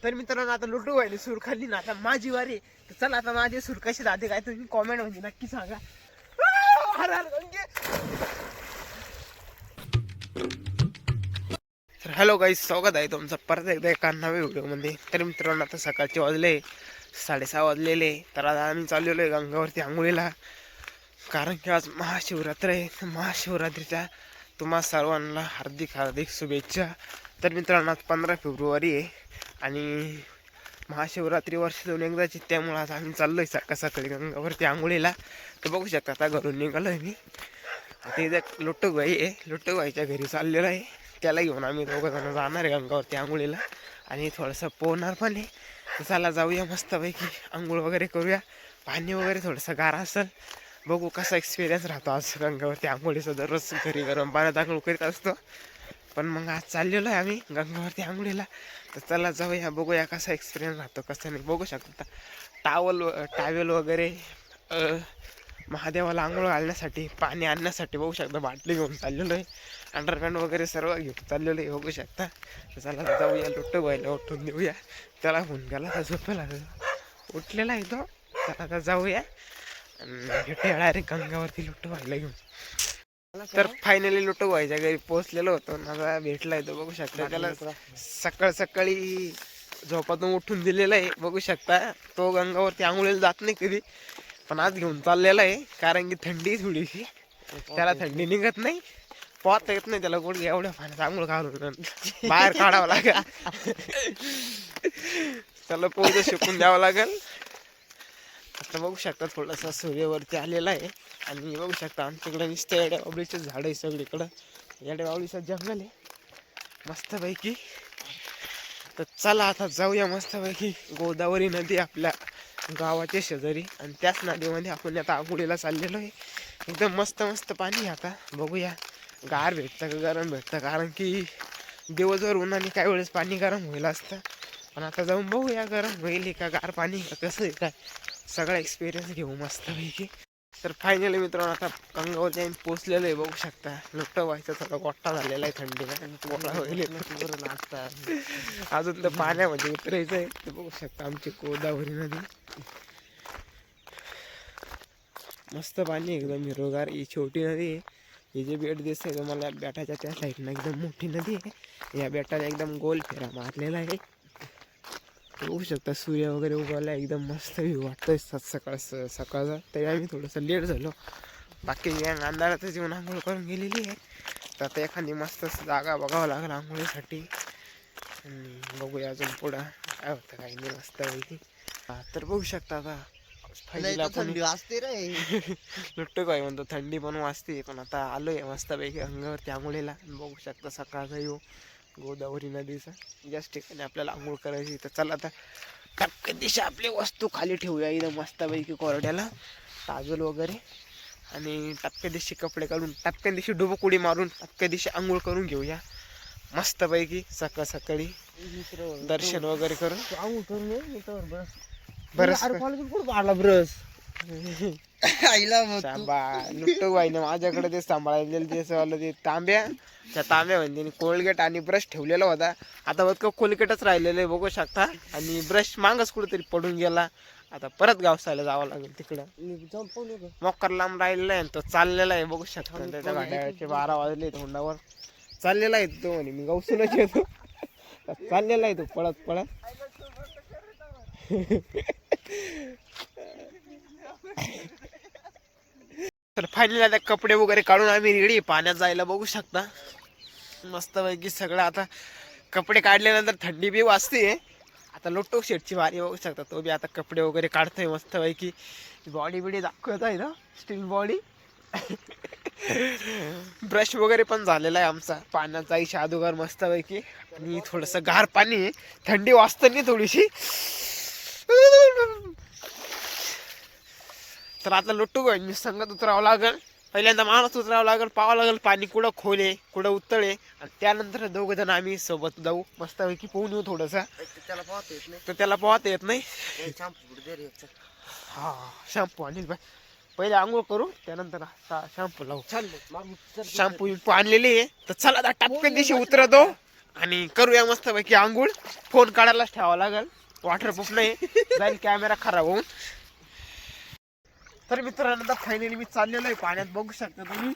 तर मित्रांनो आता लुटू व्हायला सूर खाल्ली ना, आता माझी वारी. तर चला आता माझी सूर कशी जाते काय तुम्ही कॉमेंट मध्ये नक्की सांगा. हर हर गंगे. तर हॅलो गाईस, स्वागत आहे तुमचं परत एकदा एका नव्या व्हिडिओमध्ये. तर मित्रांनो आता सकाळचे वाजले 6:30 वाजलेले. तर आता आम्ही चाललेलो आहे गंगावरती आंघोळीला, कारण की आज महाशिवरात्र आहे. तर महाशिवरात्रीच्या तुम्हा सर्वांना हार्दिक हार्दिक शुभेच्छा. तर मित्रांनो आज 15 फेब्रुवारी आहे आणि महाशिवरात्री वर्षातून एकदाची, त्यामुळे आज आम्ही चाललो आहे सकाळ सकाळी गंगावरती आंघोळीला. तर बघू शकता आता घरून निघालो आहे मी. आता इथं लोटूबाई आहे, लोटूबाईच्या घरी चाललेलो आहे. त्याला घेऊन आम्ही दोघं जण जाणार आहे गंगावरती आंघोळीला आणि थोडंसं पोहणार पण आहे. तर चला जाऊया मस्तपैकी आंघोळ वगैरे करूया. पाणी वगैरे थोडंसं गार असेल, बघू कसा एक्सपिरियन्स राहतो आज गंगावरती आंघोळीचा. दररोज घरी गरम पाण्यात आंघोळ करीत असतो, पण मग आज चाललेलो आहे आम्ही गंगावरती आंघोळीला. तर चला जाऊया, बघूया कसा एक्सपिरियन्स राहतो कसा नाही. बघू शकता टावेल वगैरे महादेवाला आंघोळ घालण्यासाठी, पाणी आणण्यासाठी बघू शकता बाटली घेऊन चाललेलो आहे. अंडरपॅन्ट वगैरे सर्व घेऊन चाललेलो आहे बघू शकता. तर चला जाऊया, लुट्टू व्हायला उठून देऊया. त्याला फोन केला तर झोपेला उठलेला आहे तो. चला आता जाऊया भेटूया डायरेक्ट गंगावरती लुट्टू व्हायला घेऊन. तर फायनली लुट्टू व्हायच्या घरी पोहोचलेलो होतो. माझा भेटला आहे तो बघू शकता. त्याला सकाळ सकाळी झोपातून उठून दिलेला आहे बघू शकता. तो गंगावरती आंघोळीला जात नाही कधी, पण आज घेऊन चाललेला आहे कारण की थंडी थोडीशी, त्याला थंडी निघत नाही, पोहता येत नाही त्याला. कोण एवढ्या पाण्यात आंघोळ घालून बाहेर काढावं लागेल. त्याला पोहणं शिकून द्यावं लागेल. आता बघू शकता थोडासा सूर्यवरती आलेला आहे आणि बघू शकता आमच्याकडे नुसतं येड्या बाबळीचे झाड आहे सगळीकडं. येड्या बाबळीचं जंगल आहे मस्तपैकी. तर चला आता जाऊया मस्तपैकी. गोदावरी नदी आपल्या गावाच्या शेजारी आणि त्याच नदीमध्ये आपण आता आंघोळीला चाललेलो आहे. एकदम मस्त मस्त पाणी. आता बघूया गार भेटतं का गरम भेटतं, कारण की दिवसभर उन्हाने काही वेळेस पाणी गरम होईल असतं, पण आता जाऊन बघूया गरम होईल का गार पाणी का कसं आहे काय, सगळा एक्सपिरियन्स घेऊ मस्तपैकी. तर फायनली मित्रांनो आता गंगावरती आम्ही पोचलेलो आहे बघू शकता. लुट्टू व्हायचा थोडा गोठा झालेला आहे थंडीला अजून तर पाण्यामध्ये उतरायचं आहे. ते बघू शकता आमची गोदावरी नदी, मस्त पाणी एकदम हिरवगार. ही छोटी नदी आहे. हे जे बेट दिसतंय तुम्हाला बेटाच्या त्या साईडनं एकदम मोठी नदी आहे. या बेटाला एकदम गोल फेरा मारलेला आहे. बघू शकता सूर्य वगैरे उगवला, एकदम मस्त व्ह्यू वाटतोय सकाळचा. तरी आम्ही थोडंसं लेट झालो, बाकी अंधारातच येऊन आंघोळ करून गेलेली आहे. तर आता एखादी मस्त जागा बघावं लागेल आंघोळीसाठी. बघूया अजून पुढं काय होतं काही नाही मस्तपैकी. तर बघू शकता आता थंडी वाजते रे. लुट्टू काय म्हणतो थंडी पण वाजते, पण आता आलोय मस्तपैकी अंगावरती आंघोळीला. बघू शकता सकाळचा येऊ गोदावरी नदीचा याच ठिकाणी आपल्याला आंघोळ करायची. तर चला आता टपक्या दिशा आपली वस्तू खाली ठेवूया इथं मस्तपैकी कोरड्याला, टाजल वगैरे, आणि टपक्या दिवशी कपडे काढून टपक्या दिवशी डुबुक उडी मारून टपक्या दिवशी आंघोळ करून घेऊया मस्तपैकी. सकाळ सकाळी दर्शन वगैरे करून बरस ब्रश लुट्टू बाईने माझ्याकडे ते सांभाळलेलं ते तांब्या, त्या तांब्या म्हणजे कोलगेट आणि ब्रश ठेवलेला होता. आता बघ कोलगेटच राहिलेलं आहे बघू शकता, आणि ब्रश मागच कुठेतरी पडून गेला. आता परत गावसायला जावं लागेल तिकडं. मोकर लांब राहिलेला आहे तो चाललेला आहे बघू शकता. त्याच्या घड्याळाचे 12 वाजले तोंडावर चाललेला आहे तो, म्हणे मी गावसूनच येतो. चाललेला आहे तो पळत पळत. तर फायनली आता कपडे वगैरे काढून आम्ही रेडी पाण्यात जायला बघू शकता मस्तपैकी सगळं. आता कपडे काढल्यानंतर थंडी बी वाजते. आता लोटो शेटची वारी बघू शकता, तो बी आता कपडे वगैरे काढतोय मस्तपैकी. बॉडी बिडी दाखवत आहे ना, स्टील बॉडी. ब्रश वगैरे पण झालेला आहे आमचा पाण्यात जायच्या अगोदर मस्तपैकी. आणि थोडंसं गार पाणी आहे, थंडी वाजते नाही थोडीशी. तर आता लुट्टू मी संगत उतरावं लागेल. पहिल्यांदा माणूस उतरावं लागेल, पाहावं लागेल पाणी कुठं खोले कुठं उतळे, आणि त्यानंतर दोघं जण आम्ही सोबत जाऊ मस्तपैकी पोहून येऊ थोडंसं. तर त्याला पोहता येत नाही. हा शॅम्पू आणील बाय, पहिले आंघोळ करू त्यानंतर शॅम्पू लावू. शॅम्पू आणलेली आहे. तर चला आता टपक्या दिवशी उतरतो आणि करूया मस्त पैकी आंघोळ. फोन काढायलाच ठेवावा लागेल, वॉटरप्रूफ नाही जाईल कॅमेरा खराब होऊन. तर मित्रांनो आता फायनली मी चाललेलो आहे पाण्यात, बघू शकता तुम्ही.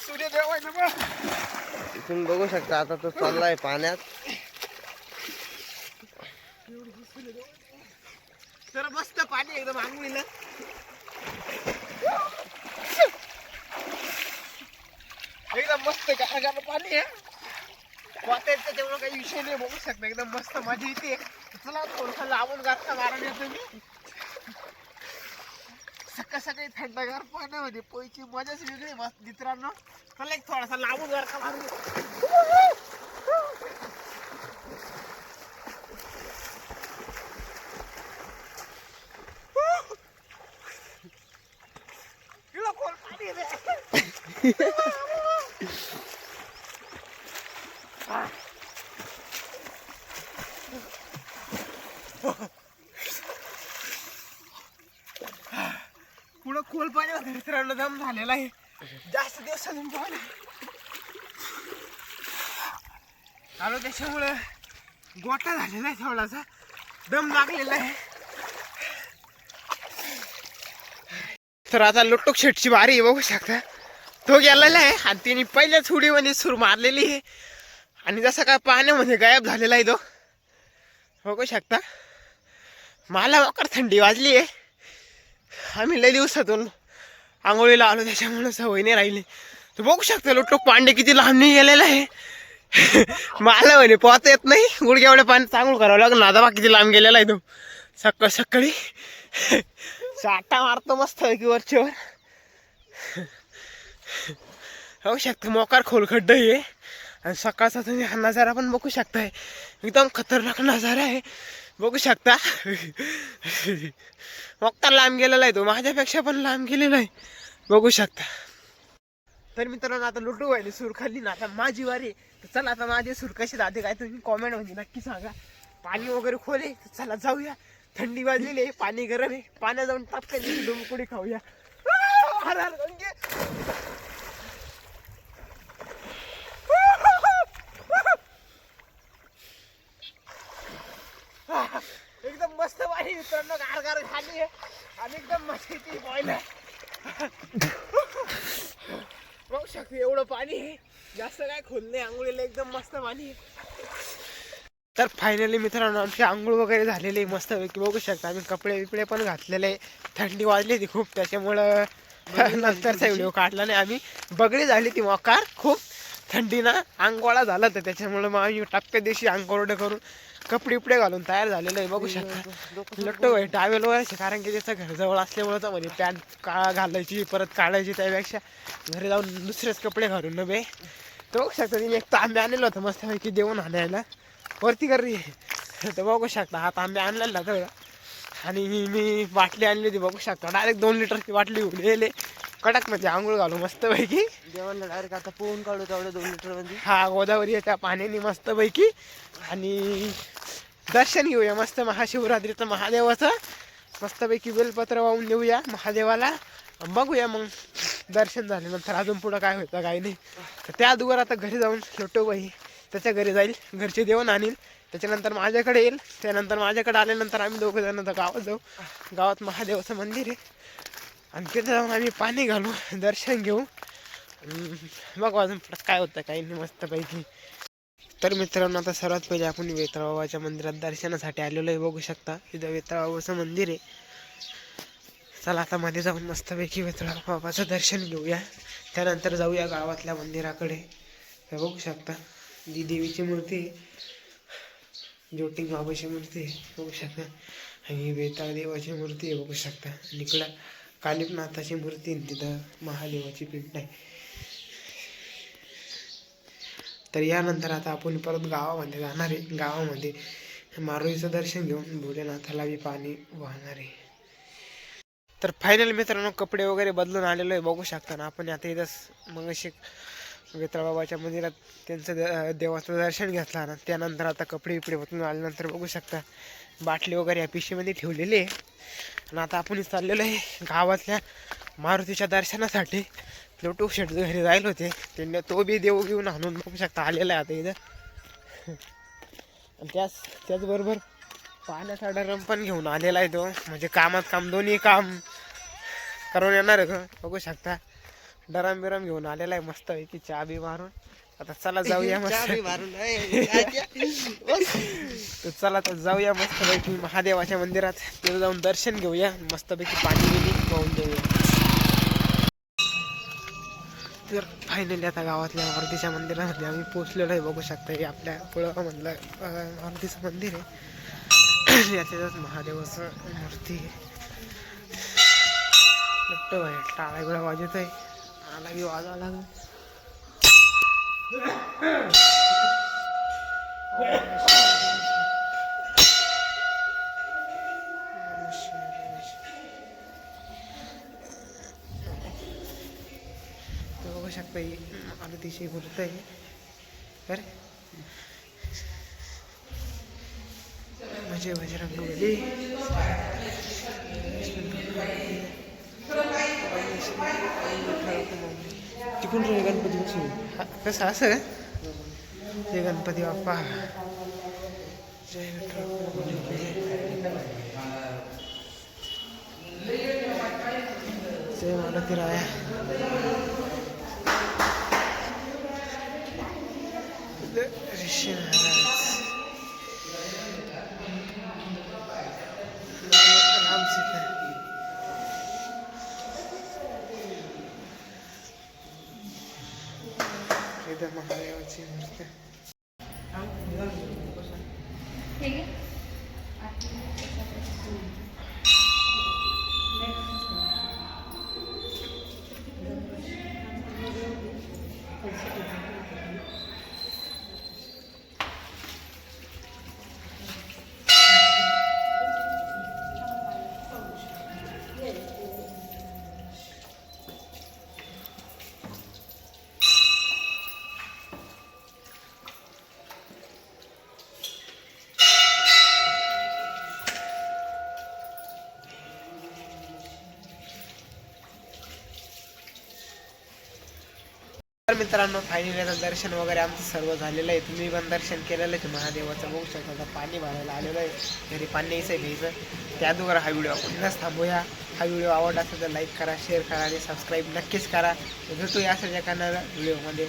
सूर्यदेव आहे ना, तुम्ही बघू शकता आता तो चाललाय पाण्यात. तर मस्त पाणी एकदम आंघोळीला. एकदम मस्त गार पाणी आहे, वाटायचं त्याच्यामुळे काही विषय नाही. बघू शकता एकदम मस्त मजा येते. चला थोडंसं लांबून गारचा मारून येतो मी. सकाळ सकाळी थंडगार पाण्यामध्ये पोयची मजाच वेगळी मस्त मित्रांनो. चला एक थोडासा लांबून गारचा मारून खोल पाणी पुढं खोल पाणी मित्रांनो दम झालेला आहे. जास्त दिवसातून पाहिलं आलो, त्याच्यामुळं गोटा झालेला आहे, थोडासा दम लागलेला आहे. तर आता लुटूक शेटची बारी आहे, बघू शकता. तो गेलेला आहे आणि तिने पहिल्याच उडीमध्ये सूर मारलेली आहे आणि जसा काय पाण्यामध्ये गायब झालेला आहे तो, बघू शकता. मला वाकर थंडी वाजली आहे. आम्ही लय दिवसातून आंघोळीला आलो, त्याच्यामुळे सवय नाही राहिली. तर बघू शकता लुटूक पांडे किती लांब नाही गेलेला आहे. मला म्हणे पोहता येत नाही, गुडघ्या एवढ्या पाणी चांगलं करावं लागलं. नादा किती लांब गेलेला आहे तो. सकाळी चाटा मारतो मस्त की वरच्यावर. बघू शकता मोकार खोल खड्ड आहे आणि सकाळचा तुम्ही हा नजारा पण बघू शकताय. एकदम खतरनाक नजारा आहे, बघू शकता. मोकार लांब गेलेला आहे तो, माझ्यापेक्षा पण लांब गेलेला आहे, बघू शकता. तर मित्रांनो आता लुटू व्हायला सूर खाल्ली ना, आता माझी वारी. तर चला आता माझी सूर कशी जाते काय तुम्ही कॉमेंट मध्ये नक्की सांगा. पाणी वगैरे खोले, तर चला जाऊया. थंडी वाजलेली आहे, पाणी गरम आहे, पाण्यात जाऊन टाकते डुमकुडी खाऊया. एकदम मस्त पाणी मित्रांनो, गार झाली आहे आणि एकदम मस्त येते बॉयला. बघू शकते एवढं पाणी आहे, जास्त काय खोल नाही. आंघोळीला एकदम मस्त पाणी आहे. तर फायनली मित्रांनो आमची आंघोळ वगैरे झालेली आहे मस्त पैकी, बघू शकता. आम्ही कपडे बिपडे पण घातलेले आहे. थंडी वाजली होती खूप, त्याच्यामुळं नंतरचा व्हिडिओ काढला नाही आम्ही. बगडी झाली ती मोकार खूप थंडीनं, आंघोळा झाला तर त्याच्यामुळं मग आम्ही टपक्या दिवशी आंघोळ करून कपडे बिपडे घालून तयार झालेलं आहे, बघू शकता. लट्टो आहे टावेल वरायचे, कारण की त्याचं घरजवळ असल्यामुळं तर म्हणजे पॅन्ट घालायची परत काढायची, त्यापेक्षा घरी जाऊन दुसरेच कपडे घालून नव्हे. तर बघू शकता तिने एक तांबे आणलेलं होतं मस्तपैकी देऊन आणायला वरती करी. तर बघू शकता हा तांबे आणलेला तर. आणि मी बाटली आणली होती, बघू शकता. डायरेक्ट 2 लिटरची बाटली उडलेले कडक मध्ये आंघोळ घालू मस्तपैकी. जेवणला डायरेक्ट आता पोहून काढू तेवढ्या 2 लिटर मध्ये. हा गोदावरी त्या पाण्याने मस्तपैकी. आणि दर्शन घेऊया मस्त महाशिवरात्रीचं महादेवाचं. मस्तपैकी बेलपत्र वाहून देऊया महादेवाला, बघूया मग दर्शन झाल्यानंतर अजून पुढं काय होतं काय नाही. तर त्या अगोदर आता घरी जाऊन छोटोबाई त्याच्या घरी जाईल, घरचे देऊन आणील, त्याच्यानंतर माझ्याकडे येईल. त्यानंतर माझ्याकडे आल्यानंतर आम्ही दोघं जण गावात जाऊ. गावात महादेवाचं मंदिर आहे आणि तिथे जाऊन आम्ही पाणी घालू, दर्शन घेऊ, बघू अजून काय होतं काही नाही मस्तपैकी. तर मित्रांनो आता सर्वात पहिले आपण वेताळबाबाच्या मंदिरात दर्शनासाठी आलेलो आहे, बघू शकता. इथं वेताळबाबाचं मंदिर आहे. चला आता मध्ये जाऊन मस्तपैकी वेताळबाबाचं दर्शन घेऊया, त्यानंतर जाऊया गावातल्या मंदिराकडे. हे बघू शकता जी देवीची मूर्ती आहे, ज्योतिंग बाबाची मूर्ती आहे, बघू शकता. आणि वेताळ देवाची मूर्ती आहे, बघू शकता. आणि इकडं कालिकनाथाची मूर्ती आहे, तिथं महादेवाची पिंड आहे. तर यानंतर आता आपण परत गावामध्ये जाणार आहे. गावामध्ये मारुतीचं दर्शन घेऊन भोलेनाथाला बी पाणी वाहणार आहे. तर फायनल मित्रांनो कपडे वगैरे बदलून आलेलो आहे, बघू शकता ना आपण. आता इथंच मग वेताळबाबाच्या मंदिरात त्यांचं देवाचं दर्शन घेतलं ना, त्यानंतर आता कपडे बिपडे बदलून आल्यानंतर बघू शकता बाटली वगैरे या पिशवीमध्ये ठेवलेली आहे. आणि आता आपण चाललेलो आहे गावातल्या मारुतीच्या दर्शनासाठी. लुटूक शेट घरी जायला होते त्यांनी तो बी देव घेऊन आणून बघू शकता आलेला आहे आता इथं. आणि त्याचबरोबर पाण्याचा ड्रम पण घेऊन आलेला आहे तो, म्हणजे कामात काम दोन्ही काम करून येणार आहे का बघू शकता. डरम बिरम घेऊन आलेला आहे मस्त पैकी चहा बी मारून. आता चला जाऊया मस्त तर चला तर जाऊया मस्त पैकी महादेवाच्या मंदिरात, तिथे जाऊन दर्शन घेऊया, मस्त पैकी पाणी बिनी वाहून देऊया. तर फायनली आता गावातल्या मारुतीच्या मंदिरामध्ये आम्ही पोचलेलो आहे. बघू शकता हे आपल्या कुळगावामधलं मारुतीचं मंदिर आहे. याच्यातच महादेवाचं मूर्ती आहे. लट्ट भाई टाळा गोळा वाजत आहे, आला की वाजावं लागलं. बघू शकता आरतीशी बोलत आहे अरे म्हणजे बजरंग बली. तिकडून रे गणपती बसून कसं असं का जय गणपती बाप्पा जय जय मारुती राया. ऋषी महाराज राम सीता इधर महादेवाची मूर्ती. तर मित्रांनो फायनली आता दर्शन वगैरे आमचं सर्व झालेलं आहे. तुम्ही पण दर्शन केलेलं आहे महादेवाचं. बघू शकता आता पाणी भरायला आलेलं आहे, घरी पाणी यायचं आहे घ्यायचं. त्याद्वारे हा व्हिडिओ आपणच थांबूया. हा व्हिडिओ आवडला असेल तर लाईक करा, शेअर करा आणि सबस्क्राईब नक्कीच करा. भेटूया असाच एखाद्या व्हिडिओमध्ये.